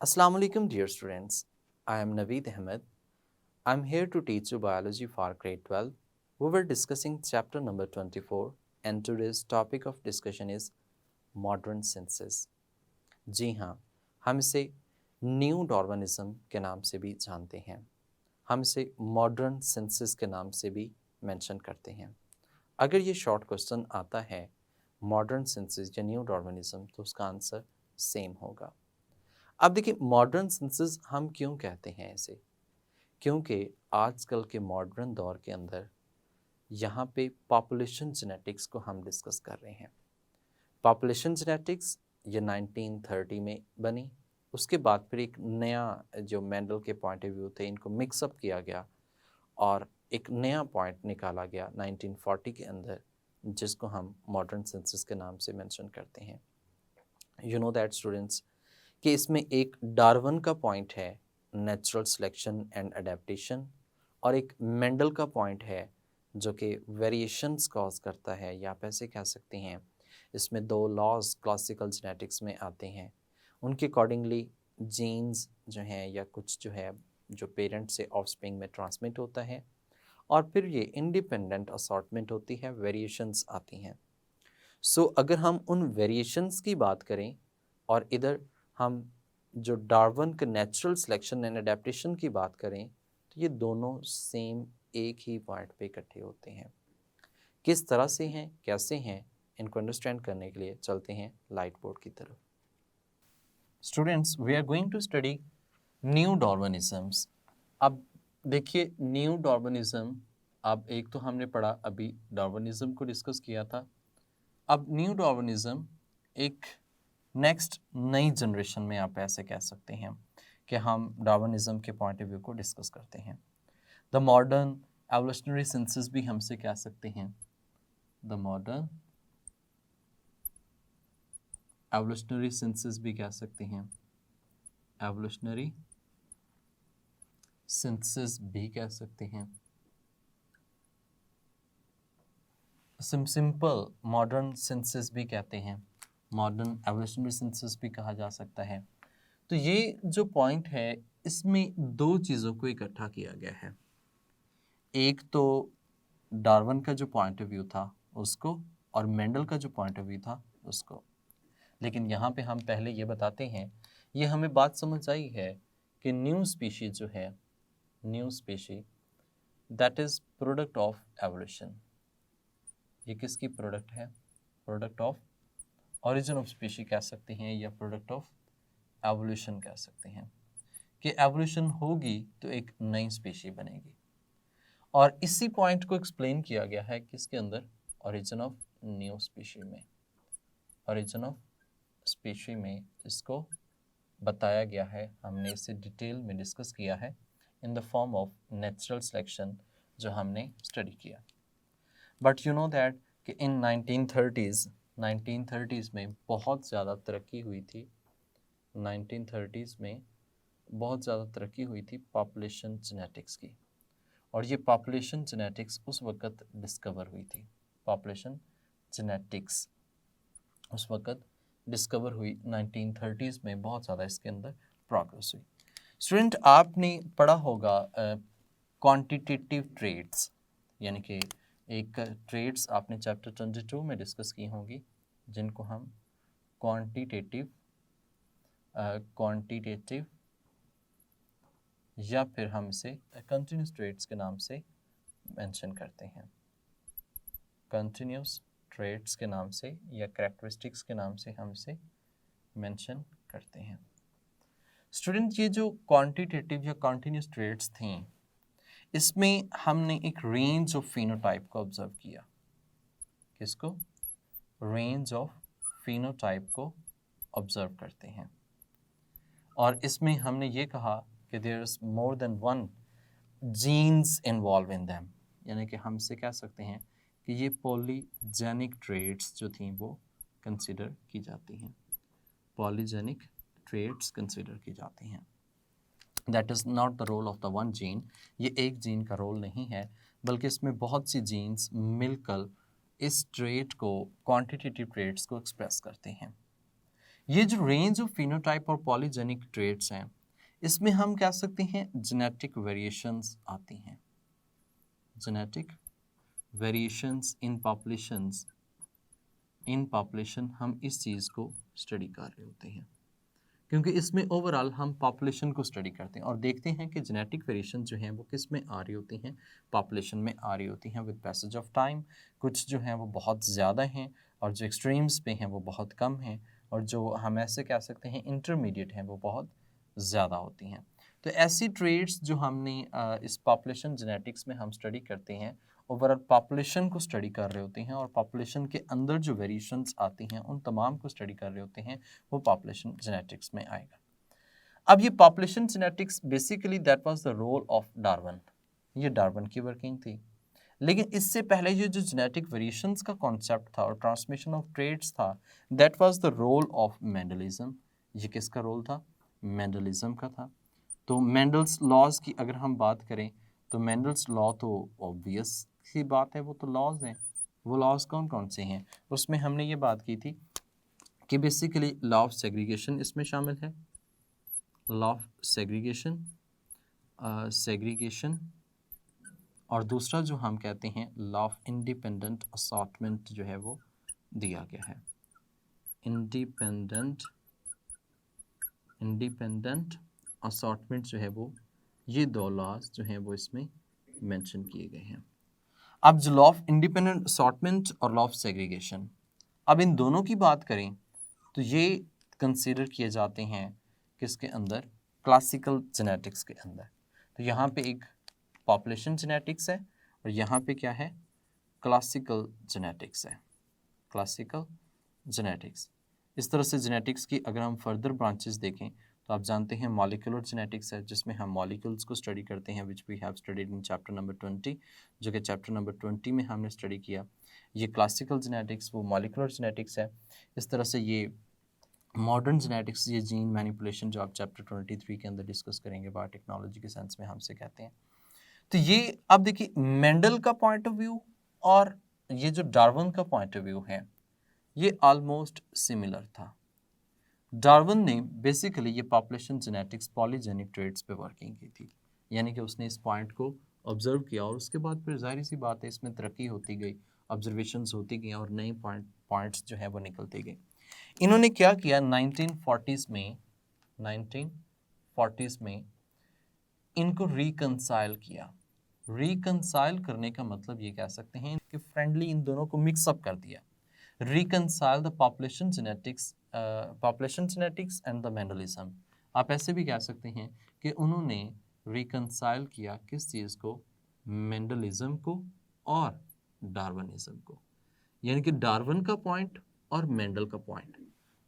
Assalamu alaikum, dear students. I am Naveed Ahmed. I am here to teach you biology for grade 12. We were discussing chapter number 24, and today's topic of discussion is modern senses. जी हाँ, हम इसे new Darwinism के नाम से भी जानते हैं. हम इसे मॉडर्न सेंसेस के नाम से भी मेंशन करते हैं. अगर ये शॉर्ट क्वेश्चन आता है मॉडर्न सेंसेस या न्यू डार्विनिज्म तो उसका आंसर सेम होगा. अब देखिए मॉडर्न सेंसेस हम क्यों कहते हैं ऐसे, क्योंकि आजकल के मॉडर्न दौर के अंदर यहाँ पे पॉपुलेशन जेनेटिक्स को हम डिस्कस कर रहे हैं. पॉपुलेशन जेनेटिक्स ये 1930 में बनी. उसके बाद फिर एक नया जो मेंडल के पॉइंट ऑफ व्यू थे इनको मिक्सअप किया गया और एक नया पॉइंट निकाला गया 1940 के अंदर, जिसको हम मॉडर्न सेंसेस के नाम से मेंशन करते हैं. यू नो दैट स्टूडेंट्स कि इसमें एक डार्विन का पॉइंट है नेचुरल सिलेक्शन एंड अडेप्टेशन, और एक मेंडल का पॉइंट है जो कि वेरिएशंस कॉज करता है, या आप ऐसे कह सकते हैं इसमें दो लॉज क्लासिकल जेनेटिक्स में आते हैं. उनके अकॉर्डिंगली जीन्स जो हैं या कुछ जो है जो पेरेंट से ऑफस्प्रिंग में ट्रांसमिट होता है और फिर ये इंडिपेंडेंट असॉर्टमेंट होती है, वेरिएशंस आती हैं. सो अगर हम उन वेरिएशंस की बात करें और इधर हम जो डार्विन के नेचुरल सिलेक्शन एंड अडेप्टेशन की बात करें तो ये दोनों सेम एक ही पॉइंट पे इकट्ठे होते हैं. किस तरह से हैं, कैसे हैं, इनको अंडरस्टैंड करने के लिए चलते हैं लाइट बोर्ड की तरफ. Students, we are going to study new Darwinisms. अब देखिए न्यू डार्विनिज्म, अब एक तो हमने पढ़ा अभी डार्विनिज्म को डिस्कस किया था. अब न्यू डार्विनिज्म एक नेक्स्ट नई जनरेशन में आप ऐसे कह सकते हैं कि हम डार्विनिज्म के पॉइंट ऑफ व्यू को डिस्कस करते हैं. द मॉडर्न एवोल्यूशनरी सेंसेस भी हमसे कह सकते हैं. द मॉडर्न एवोल्यूशनरी सेंसेस भी कह सकते हैं. एवोल्यूशनरी सेंसेस भी कह सकते हैं. सिंपल मॉडर्न सेंसेस भी कहते हैं. मॉडर्न एवोल्यूशनरी सेंसेस भी कहा जा सकता है. तो ये जो पॉइंट है इसमें दो चीज़ों को इकट्ठा किया गया है. एक तो डार्विन का जो पॉइंट ऑफ व्यू था उसको, और मेंडल का जो पॉइंट ऑफ व्यू था उसको. लेकिन यहाँ पे हम पहले ये बताते हैं, ये हमें बात समझ आई है कि न्यू स्पीशीज जो है, new species that is product of evolution. ये किसकी प्रोडक्ट है? Product of origin of species कह सकते हैं, या प्रोडक्ट ऑफ एवोल्यूशन कह सकते हैं. कि एवोल्यूशन होगी तो एक नई स्पीशी बनेगी. और इसी पॉइंट को एक्सप्लेन किया गया है किसके अंदर? ओरिजिन ऑफ न्यू स्पीशी में. ओरिजिन ऑफ स्पीशी में इसको बताया गया है. हमने इसे डिटेल में डिस्कस किया है in the form of natural selection जो हमने स्टडी किया. बट यू नो दैट कि इन 1930s में बहुत ज़्यादा तरक्की हुई थी. 1930s में बहुत ज़्यादा तरक्की हुई थी पॉपुलेशन जेनेटिक्स की, और ये पॉपुलेशन जेनेटिक्स उस वक़्त डिस्कवर हुई थी. पॉपुलेशन जेनेटिक्स उस वक़्त डिस्कवर हुई 1930s में. बहुत ज़्यादा इसके अंदर प्रोग्रेस हुई. स्टूडेंट, आपने पढ़ा होगा क्वांटिटेटिव ट्रेड्स, यानी कि एक ट्रेड्स आपने चैप्टर 22 में डिस्कस की होंगी, जिनको हम क्वांटिटेटिव या फिर हम इसे कंटिन्यूस ट्रेड्स के नाम से मेंशन करते हैं. कंटिन्यूस ट्रेड्स के नाम से या कैरेक्टरिस्टिक्स के नाम से हम इसे मेंशन करते हैं. स्टूडेंट, ये जो क्वांटिटेटिव या कंटिन्यूस ट्रेड्स थी, इसमें हमने एक रेंज ऑफ फिनोटाइप को ऑब्जर्व किया. किसको? रेंज ऑफ फिनोटाइप को ऑब्जर्व करते हैं. और इसमें हमने ये कहा कि there is more than one genes involve in them, यानी कि हम इसे कह सकते हैं कि ये पॉलीजेनिक ट्रेड्स जो थी वो कंसिडर की जाती हैं. पॉलीजेनिक ट्रेड्स कंसिडर की जाती हैं. That is not the role of the one gene. ये एक जीन का रोल नहीं है, बल्कि इसमें बहुत सी जीन्स मिलकर इस ट्रेड को, क्वांटिटेटिव ट्रेड्स को एक्सप्रेस करते हैं. ये जो रेंज ऑफ फिनोटाइप और पॉलीजेनिक ट्रेट्स हैं, इसमें हम कह सकते हैं जेनेटिक वेरिएशंस आती हैं। जेनेटिक वेरिएशंस इन पॉपुलेशन हम इस चीज़ को स्टडी कर रहे होते हैं, क्योंकि इसमें ओवरऑल हम पॉपुलेशन को स्टडी करते हैं और देखते हैं कि जेनेटिक वेरिएशन जो हैं वो किस में आ रही होती हैं, पॉपुलेशन में आ रही होती हैं विद पैसेज ऑफ टाइम। कुछ जो हैं वो बहुत ज़्यादा हैं और जो एक्सट्रीम्स पे हैं वो बहुत कम हैं, और जो हम ऐसे कह सकते हैं इंटरमीडिएट हैं वो बहुत ज़्यादा होती हैं। तो ऐसी ट्रेड्स जो हमने इस पॉपुलेशन जेनेटिक्स में हम स्टडी करते हैं, ओवरऑल पॉपुलेशन को स्टडी कर रहे होते हैं और पॉपुलेशन के अंदर जो वेरिएशंस आती हैं उन तमाम को स्टडी कर रहे होते हैं, वो पॉपुलेशन जेनेटिक्स में आएगा। अब ये population genetics basically that was the role of Darwin, ये डार्विन की वर्किंग थी। लेकिन इससे पहले ये जो जेनेटिक वेरिएशंस का कॉन्सेप्ट था और ट्रांसमिशन ऑफ ट्रेड्स था, that was the role of Mendelism. ये किसका रोल था? मेंडलिज्म का था। तो मेंडल्स लॉज की अगर हम बात करें तो मेंडल्स लॉ तो ऑब्वियस सी बात है, वो तो लॉज हैं। वो लॉज कौन कौन से हैं? उसमें हमने ये बात की थी कि बेसिकली लॉ ऑफ सेग्रीगेशन इसमें शामिल है, लॉ ऑफ सेग्रीगेशन और दूसरा जो हम कहते हैं लॉ ऑफ इंडिपेंडेंट असॉर्टमेंट जो है वो दिया गया है। इंडिपेंडेंट असॉर्टमेंट जो है वो, ये दो लॉज जो हैं वो इसमें मेंशन किए गए हैं। अब जो लॉ ऑफ इंडिपेंडेंट असॉर्टमेंट और लॉ ऑफ सेग्रीगेशन, अब इन दोनों की बात करें तो ये कंसीडर किए जाते हैं किसके अंदर? क्लासिकल जेनेटिक्स के अंदर। तो यहाँ पे एक पॉपुलेशन जेनेटिक्स है और यहाँ पे क्या है? क्लासिकल जेनेटिक्स है, क्लासिकल जेनेटिक्स। इस तरह से जेनेटिक्स की अगर हम फर्दर ब्रांचेस देखें तो आप जानते हैं मॉलिक्यूलर जेनेटिक्स है, जिसमें हम मॉलिक्यूल्स को स्टडी करते हैं, which we have studied in chapter number 20, जो कि चैप्टर नंबर 20 में हमने स्टडी किया। ये क्लासिकल जेनेटिक्स वो मॉलिक्यूलर जेनेटिक्स है। इस तरह से ये मॉडर्न जेनेटिक्स, ये जीन मैनिपुलेशन जो आप चैप्टर 23 के अंदर डिस्कस करेंगे बायोटेक्नोलॉजी के सेंस में हमसे कहते हैं। तो ये अब देखिए मेंडल का पॉइंट ऑफ व्यू और ये जो डार्विन का पॉइंट ऑफ व्यू है, ये ऑलमोस्ट सिमिलर था। डार्विन ने बेसिकली ये पॉपुलेशन जेनेटिक्स पॉलीजेनिक ट्रेड्स पे वर्किंग की थी, यानी कि उसने इस पॉइंट को ऑब्जर्व किया और उसके बाद फिर जाहिर सी बात है इसमें तरक्की होती गई, ऑब्जर्वेशंस होती गई और नए पॉइंट्स जो है वो निकलते गए। इन्होंने क्या किया 1940s में इनको रिकंसाइल किया। रिकंसाइल करने का मतलब ये कह सकते हैं कि फ्रेंडली इन दोनों को मिक्सअप कर दिया। Reconcile the population genetics and the Mendelism. आप ऐसे भी कह सकते हैं कि उन्होंने रिकंसाइल किया किस चीज़ को? मेंडलिज्म को और डार्विनिज्म को। यानी कि डार्विन का पॉइंट और मेंडल का पॉइंट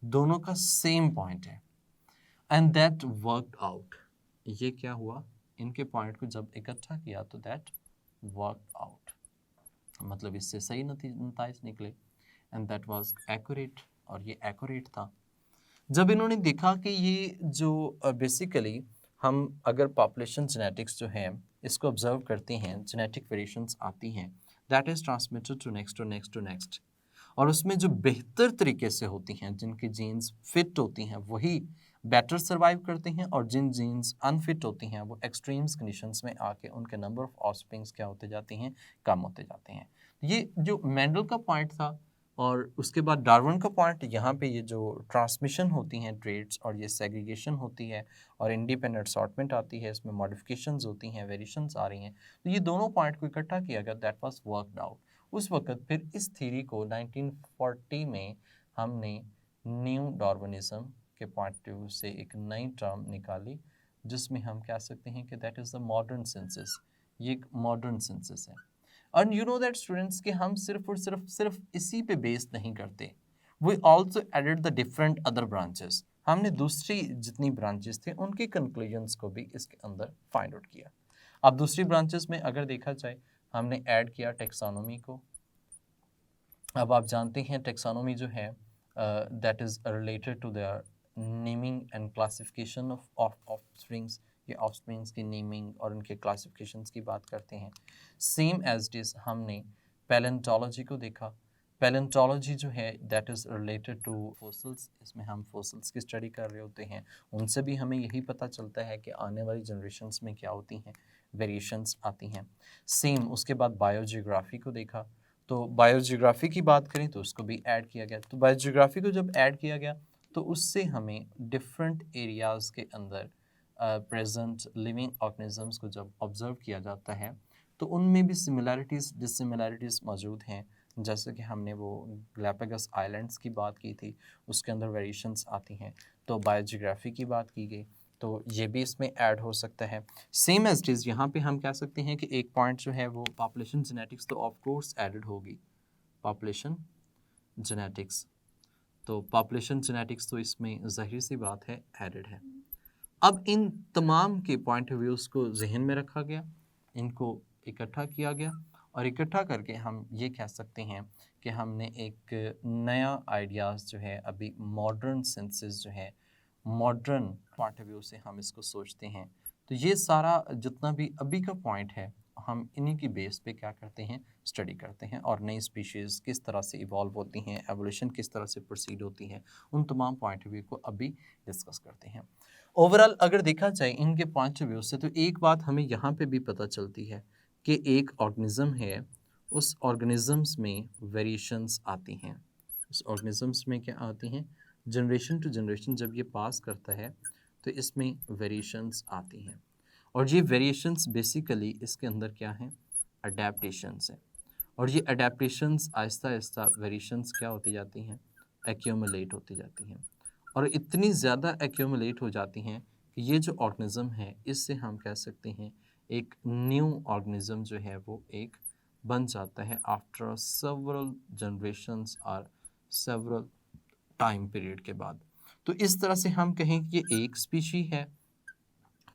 दोनों का सेम पॉइंट है, एंड दैट वर्कड आउट। ये क्या हुआ? इनके पॉइंट को जब इकट्ठा किया तो दैट वर्कड आउट, मतलब इससे सही नतीजे निकले, एंड दैट वाज एक्यूरेट, और ये एक्यूरेट था। जब इन्होंने देखा कि ये जो बेसिकली हम अगर पॉपुलेशन जेनेटिक्स जो है इसको ऑब्जर्व करते हैं, जेनेटिक वेरिएशंस आती हैं, that is transmitted to next, और उसमें जो बेहतर तरीके से होती हैं, जिनकी जीन्स फिट होती हैं वही बेटर सर्वाइव करते हैं, और जिन जीन्स अनफिट होती हैं वो एक्सट्रीम्स कंडीशंस में आके उनके नंबर ऑफ ऑफस्प्रिंग्स क्या होते जाते हैं? कम होते जाते हैं। ये जो मेंडल का पॉइंट था और उसके बाद डार्विन का पॉइंट, यहाँ पे ये जो ट्रांसमिशन होती हैं ट्रेड्स और ये सेग्रीगेशन होती है और इंडिपेंडेंट असॉर्टमेंट आती है, इसमें मॉडिफिकेशंस होती हैं, वेरिएशंस आ रही हैं, तो ये दोनों पॉइंट को इकट्ठा किया गया, दैट वाज वर्कड आउट। उस वक्त फिर इस थ्योरी को 1940 में हमने न्यू डार्विनिज्म के पॉइंट ऑफ व्यू से एक नई टर्म निकाली, जिसमें हम कह सकते हैं कि that is the modern census. ये एक मॉडर्न सेंसस है। और यू नो दैट स्टूडेंट्स कि हम सिर्फ और सिर्फ इसी पे बेस नहीं करते, we also added the different other branches. हमने दूसरी जितनी ब्रांचेस थे उनके कंक्लूजन्स को भी इसके अंदर फाइंड आउट किया। अब दूसरी ब्रांचेस में अगर देखा जाए, हमने ऐड किया टेक्सोनोमी को। अब आप जानते हैं टेक्सोनोमी जो है that is related to their naming and classification of offsprings. ये ऑफस्प्रिंग्स की नेमिंग और उनके क्लासिफिकेशंस की बात करते हैं। सेम एज इट इज़ हमने पैलेंटोलॉजी को देखा। पैलेंटोलॉजी जो है that is related to fossils, इसमें हम फोसिल्स की स्टडी कर रहे होते हैं, उनसे भी हमें यही पता चलता है कि आने वाली जनरेशन्स में क्या होती हैं, वेरिएशंस आती हैं। सेम उसके बाद बायोजियोग्राफी को देखा, तो बायोजियोग्राफी की बात करें तो उसको भी ऐड किया गया। तो बायोजियोग्राफी को जब ऐड किया गया तो उससे हमें डिफरेंट एरियाज़ के अंदर प्रेजेंट लिविंग ऑर्गेनिजम्स को जब ऑब्जर्व किया जाता है तो उनमें भी सिमिलैरिटीज़ डिससिमिलैरिटीज़ मौजूद हैं। जैसे कि हमने वो गैलापागोस आइलैंड्स की बात की थी, उसके अंदर वेरिएशंस आती हैं, तो बायोजियोग्राफी की बात की गई तो ये भी इसमें ऐड हो सकता है। सेम एज इट इज़ यहाँ पे हम कह सकते हैं कि एक पॉइंट जो है वो पॉपुलेशन जेनेटिक्स तो ऑफ कोर्स एडेड होगी, पॉपुलेशन जेनेटिक्स, तो पॉपुलेशन जेनेटिक्स तो इसमें ज़ाहिर सी बात है एडेड है। अब इन तमाम के पॉइंट ऑफ व्यूज़ को जहन में रखा गया, इनको इकट्ठा किया गया और इकट्ठा करके हम ये कह सकते हैं कि हमने एक नया आइडियाज़ जो है अभी मॉडर्न सेंसेस जो है, मॉडर्न पॉइंट ऑफ व्यू से हम इसको सोचते हैं। तो ये सारा जितना भी अभी का पॉइंट है हम इन्हीं की बेस पे क्या करते हैं, स्टडी करते हैं और नई स्पीशीज़ किस तरह से इवॉल्व होती हैं, एवोल्यूशन किस तरह से प्रोसीड होती है, उन तमाम पॉइंट ऑफ व्यू को अभी डिस्कस करते हैं। ओवरऑल अगर देखा जाए इनके पॉइंट ऑफ व्यू से तो एक बात हमें यहाँ पे भी पता चलती है कि एक ऑर्गेनिज्म है, उस ऑर्गेनिजम्स में वेरिएशंस आती हैं। उस ऑर्गेनिजम्स में क्या आती हैं, जनरेशन टू जनरेशन जब ये पास करता है तो इसमें वेरिएशंस आती हैं और ये वेरिएशंस बेसिकली इसके अंदर क्या हैं, अडेप्टेशंस हैं। और ये अडेप्टेशंस आहिस्ता आहिस्ता वेरिएशंस क्या होती जाती हैं, एक्यूमुलेट होती जाती हैं और इतनी ज़्यादा एक्यूमुलेट हो जाती हैं कि ये जो ऑर्गेनिज़म है इससे हम कह सकते हैं एक न्यू ऑर्गेनिज़म जो है वो एक बन जाता है आफ्टर सेवरल जनरेशन्स और सेवरल टाइम पीरियड के बाद। तो इस तरह से हम कहें कि ये एक स्पीशी है,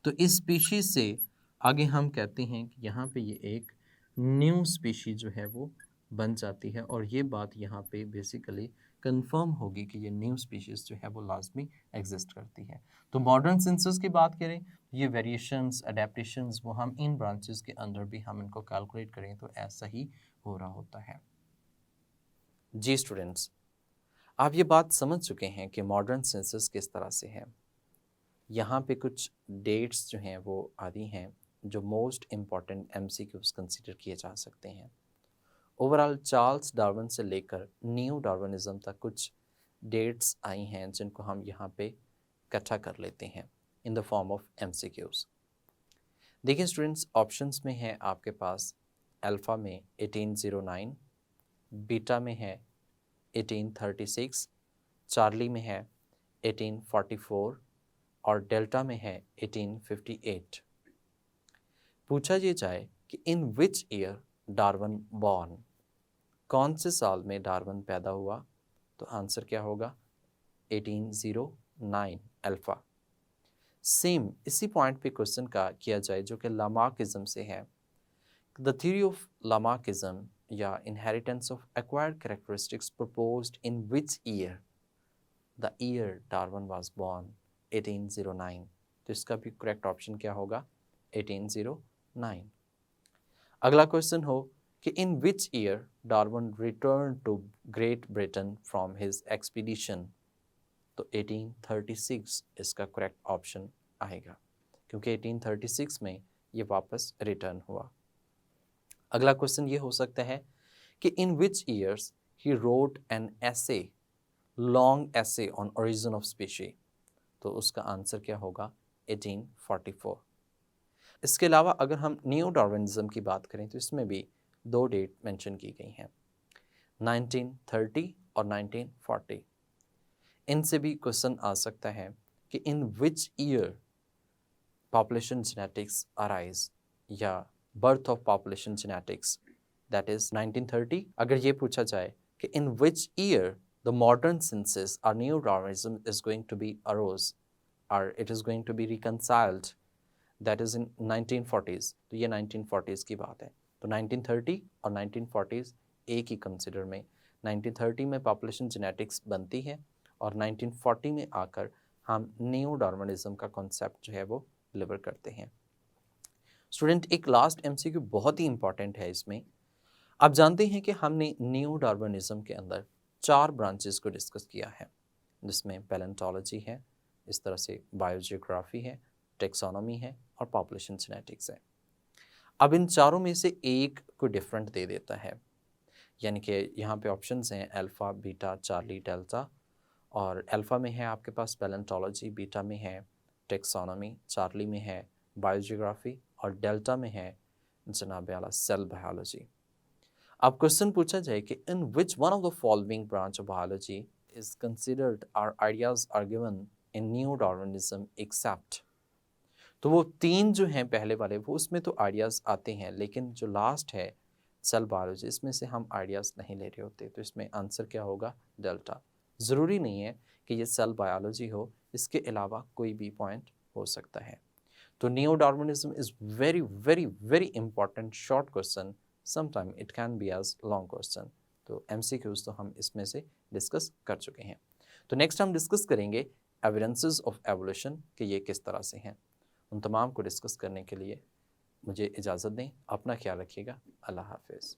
तो इस स्पीशी से आगे हम कहते हैं कि यहाँ पे ये एक न्यू स्पीशी जो है वो बन जाती है और ये बात यहाँ पे बेसिकली कंफर्म होगी कि ये न्यू स्पीशीज़ जो है वो लाजमी एग्जिस्ट करती है। तो मॉडर्न सेंसस की बात करें, ये वेरिएशंस अडेप्टेशंस वो हम इन ब्रांचेस के अंदर भी हम इनको कैलकुलेट करें तो ऐसा ही हो रहा होता है। जी स्टूडेंट्स, आप ये बात समझ चुके हैं कि मॉडर्न सेंसस किस तरह से है। यहाँ पे कुछ डेट्स जो हैं वो आदि हैं जो मोस्ट इम्पॉर्टेंट एमसीक्यूज कंसीडर किए जा सकते हैं। ओवरऑल चार्ल्स डार्विन से लेकर न्यू डार्विनिज्म तक कुछ डेट्स आई हैं जिनको हम यहाँ पे इकट्ठा कर लेते हैं in the form of MCQs. देखिए स्टूडेंट्स, ऑप्शंस में है आपके पास अल्फ़ा में 1809, बीटा में है 1836, चार्ली में है 1844 और डेल्टा में है 1858। पूछा ये जाए कि in which year Darwin born, कौन से साल में डार्विन पैदा हुआ, तो आंसर क्या होगा 1809 अल्फ़ा। सेम इसी पॉइंट पे क्वेश्चन का किया जाए जो कि लामार्किज्म से है। द थ्योरी ऑफ लामार्किज्म या inheritance of acquired characteristics proposed in which year, the year Darwin was born 1809। तो इसका भी करेक्ट ऑप्शन क्या होगा 1809। अगला क्वेश्चन हो कि in which year Darwin return to Great Britain from his expedition, तो 1836 इसका करेक्ट ऑप्शन आएगा क्योंकि 1836 में ये वापस रिटर्न हुआ। अगला क्वेश्चन ये हो सकता है कि in which years he wrote an essay, long essay on origin of species, तो उसका आंसर क्या होगा 1844। इसके अलावा अगर हम न्यू डार्विनिज्म की बात करें तो इसमें भी दो डेट मेंशन की गई हैं, 1930 और 1940। इनसे भी क्वेश्चन आ सकता है कि in which year population genetics arise या birth of population genetics, that is 1930। अगर ये पूछा जाए कि in which year the modern synthesis और new Darwinism is going to be arose और it is going to be reconciled, that is in 1940s, तो ये 1940s की बात है। तो 1930 और 1940s एक ही कंसिडर में 1930 में पॉपुलेशन जेनेटिक्स बनती है और 1940 में आकर हम न्यू डार्विनिज्म का कॉन्सेप्ट जो है वो डिलीवर करते हैं। स्टूडेंट, एक लास्ट एमसीक्यू बहुत ही इंपॉर्टेंट है इसमें। आप जानते हैं कि हमने न्यू डार्विनिज्म के अंदर 4 ब्रांचेस को डिस्कस किया है, जिसमें पैलेंटोलॉजी है, इस तरह से बायोजियोग्राफी है, टेक्सोनॉमी है और पॉपुलेशन जेनेटिक्स है। अब इन चारों में से एक को डिफरेंट दे देता है, यानी कि यहाँ पे ऑप्शंस हैं अल्फ़ा, बीटा, चार्ली, डेल्टा। और अल्फ़ा में है आपके पास पैलेंटोलॉजी, बीटा में है टेक्सोनॉमी, चार्ली में है बायोजियोग्राफी और डेल्टा में है जनाब आला सेल बायोलॉजी। अब क्वेश्चन पूछा जाए कि in which one of the following branch of biology is considered or ideas are given in new Darwinism except, तो वो 3 जो हैं पहले वाले वो उसमें तो आइडियाज़ आते हैं, लेकिन जो लास्ट है सेल बायोलॉजी इसमें से हम आइडियाज़ नहीं ले रहे होते, तो इसमें आंसर क्या होगा? डेल्टा। ज़रूरी नहीं है कि ये सेल बायोलॉजी हो, इसके अलावा कोई भी पॉइंट हो सकता है। तो neo Darwinism is very very very important short question, sometime it can be as long question. तो एमसीक्यूज तो हम इसमें से डिस्कस कर चुके हैं। तो नेक्स्ट हम डिस्कस करेंगे एविडेंसेस ऑफ एवोल्यूशन कि ये किस तरह से हैं। उन तमाम को डिस्कस करने के लिए मुझे इजाज़त दें। अपना ख्याल रखिएगा। अल्लाह हाफ़िज़।